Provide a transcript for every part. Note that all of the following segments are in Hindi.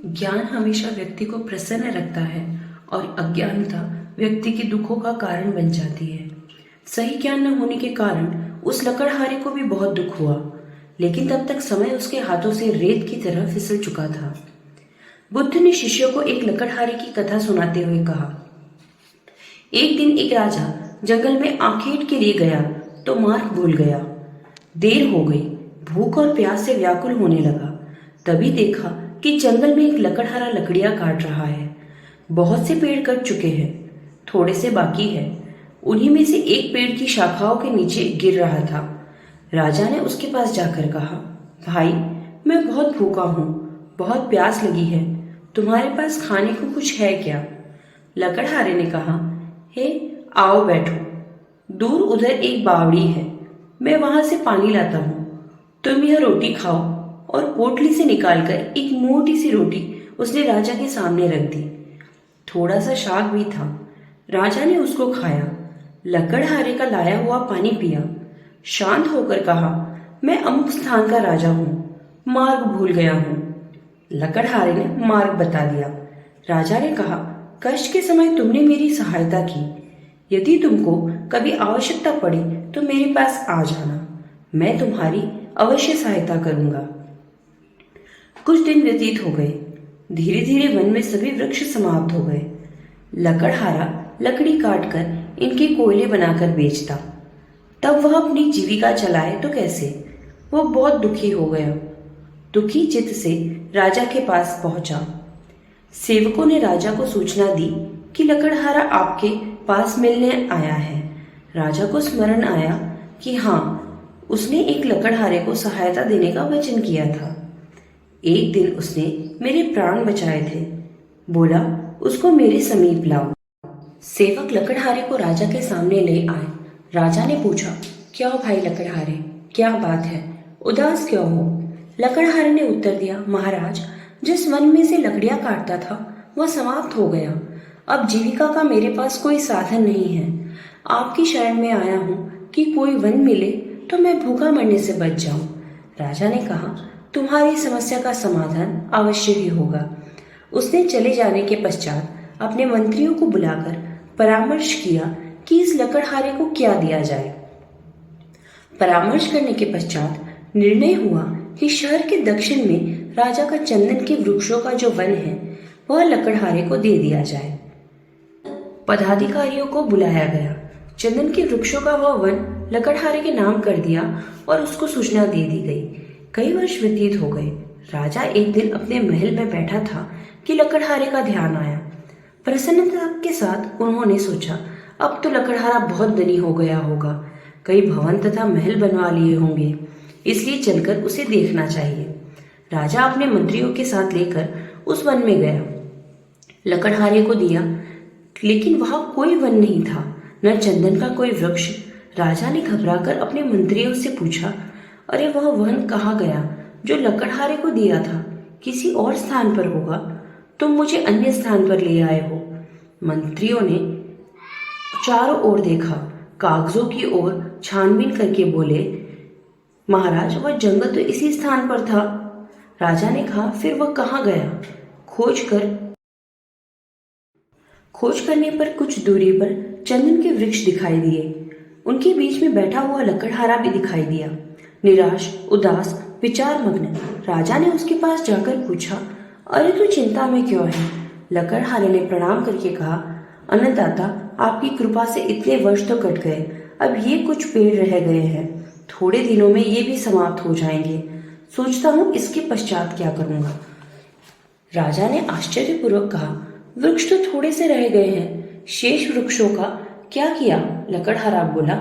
ज्ञान हमेशा व्यक्ति को प्रसन्न रखता है और अज्ञानता व्यक्ति के दुखों का कारण बन जाती है। सही ज्ञान न होने के कारण उस लकड़हारे को भी बहुत दुख हुआ, लेकिन तब तक समय उसके हाथों से रेत की तरह फिसल चुका था। बुद्ध ने शिष्यों को एक लकड़हारे की कथा सुनाते हुए कहा, एक दिन एक राजा जंगल में आखेट के लिए गया तो मार्ग भूल गया। देर हो गई, भूख और प्यास से व्याकुल होने लगा। तभी देखा कि जंगल में एक लकड़हारा लकड़ियां काट रहा है। बहुत से पेड़ कट चुके हैं, थोड़े से बाकी है। उन्हीं में से एक पेड़ की शाखाओं के नीचे गिर रहा था। राजा ने उसके पास जाकर कहा, भाई, मैं बहुत भूखा हूँ, बहुत प्यास लगी है, तुम्हारे पास खाने को कुछ है क्या? लकड़हारे ने कहा, हे, आओ बैठो। दूर उधर एक बावड़ी है, मैं वहां से पानी लाता हूँ। तुम यह रोटी खाओ। और पोटली से निकालकर एक मोटी सी रोटी उसने राजा के सामने रख दी। थोड़ा सा शाक भी था। राजा ने उसको खाया, लकड़हारे का लाया हुआ पानी पिया, शांत होकर कहा, मैं अमुक स्थान का राजा हूँ, मार्ग भूल गया हूँ। लकड़हारे ने मार्ग बता दिया। राजा ने कहा, कष्ट के समय तुमने मेरी सहायता की। यदि तुमको कभी आवश्यकता पड़े तो मेरे पास आ जाना, मैं तुम्हारी अवश्य सहायता करूंगा। कुछ दिन व्यतीत हो गए। धीरे धीरे वन में सभी वृक्ष समाप्त हो गए। लकड़हारा लकड़ी काटकर इनके कोयले बनाकर बेचता। तब वह अपनी जीविका चलाए तो कैसे? वह बहुत दुखी हो गया। दुखी चित्त से राजा के पास पहुंचा। सेवकों ने राजा को सूचना दी कि लकड़हारा आपके पास मिलने आया है। राजा को स्मरण आया कि हाँ, उसने एक लकड़हारे को सहायता देने का वचन किया था। एक दिन उसने मेरे प्राण बचाए थे। बोला, उसको मेरे समीप लाओ। सेवक लकड़हारे को राजा के सामने ले आए। राजा ने पूछा, क्या भाई लकड़हारे, क्या बात है, उदास क्यों हो? लकड़हारे ने उत्तर दिया, महाराज, जिस वन में से लकड़ियां काटता था वह समाप्त हो गया। अब जीविका का मेरे पास कोई साधन नहीं है। आपकी शरण में आया हूँ कि कोई वन मिले तो मैं भूखा मरने से बच जाऊं। राजा ने कहा, तुम्हारी समस्या का समाधान अवश्य ही होगा। उसने चले जाने के पश्चात अपने मंत्रियों को बुलाकर परामर्श किया कि इस लकड़हारे को क्या दिया जाए। परामर्श करने के पश्चात निर्णय हुआ कि शहर के दक्षिण में राजा का चंदन के वृक्षों का जो वन है वह लकड़हारे को दे दिया जाए। पदाधिकारियों को बुलाया गया। चंदन के वृक्षों का वह वन लकड़हारे के नाम कर दिया और उसको सूचना दे दी गई। कई वर्ष व्यतीत हो गए। राजा एक दिन अपने महल में बैठा था कि लकड़हारे का ध्यान आया। प्रसन्नता के साथ उन्होंने सोचा, अब तो लकड़हारा बहुत धनी हो गया होगा, कई भवन तथा महल बनवा लिए होंगे, इसलिए चलकर उसे देखना चाहिए। राजा अपने मंत्रियों के साथ लेकर उस वन में गया। लकड़हारे को दिया, लेकिन वहां कोई वन नहीं था, न चंदन का कोई वृक्ष। राजा ने घबराकर अपने मंत्रियों से पूछा, अरे, वह वन कहाँ गया जो लकड़हारे को दिया था? किसी और स्थान पर होगा, तुम मुझे अन्य स्थान पर ले आए हो। मंत्रियों ने चारों ओर देखा, कागजों की ओर छानबीन करके बोले, महाराज, वह जंगल तो इसी स्थान पर था। राजा ने कहा, फिर वह कहाँ गया? खोज करने पर कुछ दूरी पर चंदन के वृक्ष दिखाई दिए। उनके बीच में बैठा हुआ लकड़हारा भी दिखाई दिया, निराश, उदास, विचार मग्न। राजा ने उसके पास जाकर पूछा, अरे, तू चिंता में क्यों है? लकड़हारे ने प्रणाम करके कहा, अन्नदाता, आपकी कृपा से इतने वर्ष तो कट गए, अब ये कुछ पेड़ रह गए हैं, थोड़े दिनों में ये भी समाप्त हो जाएंगे। सोचता हूँ इसके पश्चात क्या करूँगा। राजा ने आश्चर्यपूर्वक कहा, वृक्ष तो थोड़े से रह गए हैं, शेष वृक्षों का क्या किया? लकड़हारा बोला,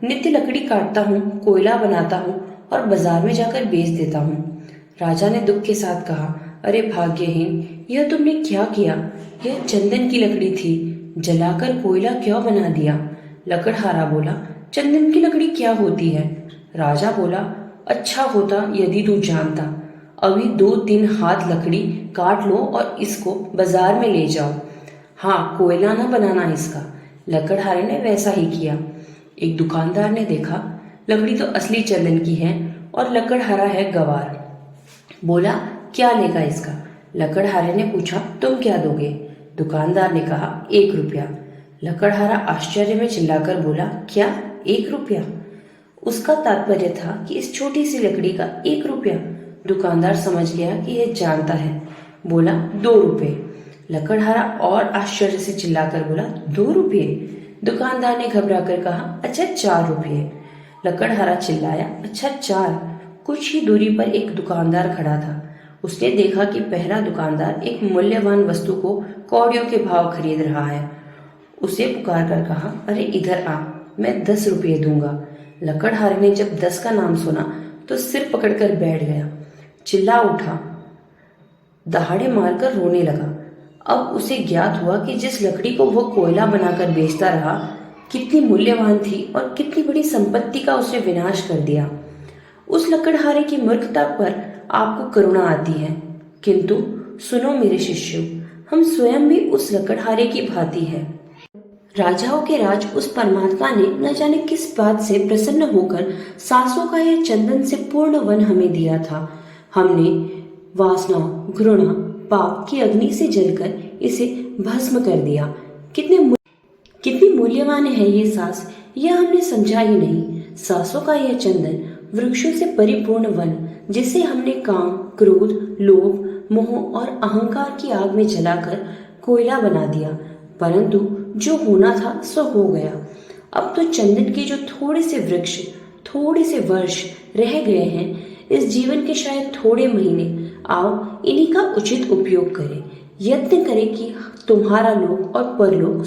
नित्य लकड़ी काटता हूँ, कोयला बनाता हूँ और बाजार में जाकर बेच देता हूँ। राजा ने दुख के साथ कहा, अरे भाग्यहीन, यह तुमने क्या किया? यह चंदन की लकड़ी थी, जलाकर कोयला क्यों बना दिया? लकड़हारा बोला, चंदन की लकड़ी क्या होती है? राजा बोला, अच्छा होता यदि तू जानता। अभी 2-3 हाथ लकड़ी काट लो और इसको बाजार में ले जाओ। हाँ, कोयला न बनाना इसका। लकड़हारे ने वैसा ही किया। एक दुकानदार ने देखा, लकड़ी तो असली चंदन की है और लकड़हारा है गवार। बोला, क्या लेगा इसका? लकड़हारे ने पूछा, तुम क्या दोगे? दुकानदार ने कहा, 1 रुपया। लकड़हारा आश्चर्य में चिल्लाकर बोला, क्या 1 रुपया? उसका तात्पर्य था कि इस छोटी सी लकड़ी का 1 रुपया। दुकानदार समझ गया कि यह जानता है, बोला, 2 रुपये। लकड़हारा और आश्चर्य से चिल्लाकर बोला, 2 रुपये? दुकानदार ने घबरा कर कहा, अच्छा 4 रुपये। लकड़हारा चिल्लाया, अच्छा 4? कुछ ही दूरी पर एक दुकानदार खड़ा था। उसने देखा कि पहला दुकानदार एक मूल्यवान वस्तु को कौड़ियों के भाव खरीद रहा है। उसे पुकार कर कहा, अरे इधर आ, मैं 10 रुपये दूंगा। लकड़हारे ने जब 10 का नाम सुना तो सिर पकड़कर बैठ गया, चिल्ला उठा, दहाड़े मारकर रोने लगा। अब उसे ज्ञात हुआ कि जिस लकड़ी को वह कोयला बनाकर बेचता रहा कितनी मूल्यवान थी और कितनी बड़ी संपत्ति का उसने विनाश कर दिया। उस लकड़हारे की मूर्खता पर आपको करुणा आती है, किंतु सुनो मेरे शिष्यों, हम स्वयं भी उस लकड़हारे की भांति है। राजाओं के राज उस परमात्मा ने न जाने किस बात से प्रसन्न होकर सांसों का यह चंदन से पूर्ण वन हमें दिया था। हमने वासना, घृणा, पाप की अग्नि से जलकर इसे भस्म कर दिया। कितनी मूल्यवान है ये सांस, यह हमने समझा ही नहीं। सांसों का यह चंदन वृक्षों से परिपूर्ण वन, जिसे हमने काम, क्रोध, लोभ, मोह और अहंकार की आग में जलाकर कोयला बना दिया। परंतु जो होना था सो हो गया। अब तो चंदन के जो थोड़े से वृक्ष, थोड़े से वर्ष रह गए हैं, इस जीवन के शायद थोड़े महीने, आओ इन्हीं का उचित उपयोग करें। यत्न करें कि तुम्हारा लोक और परलोक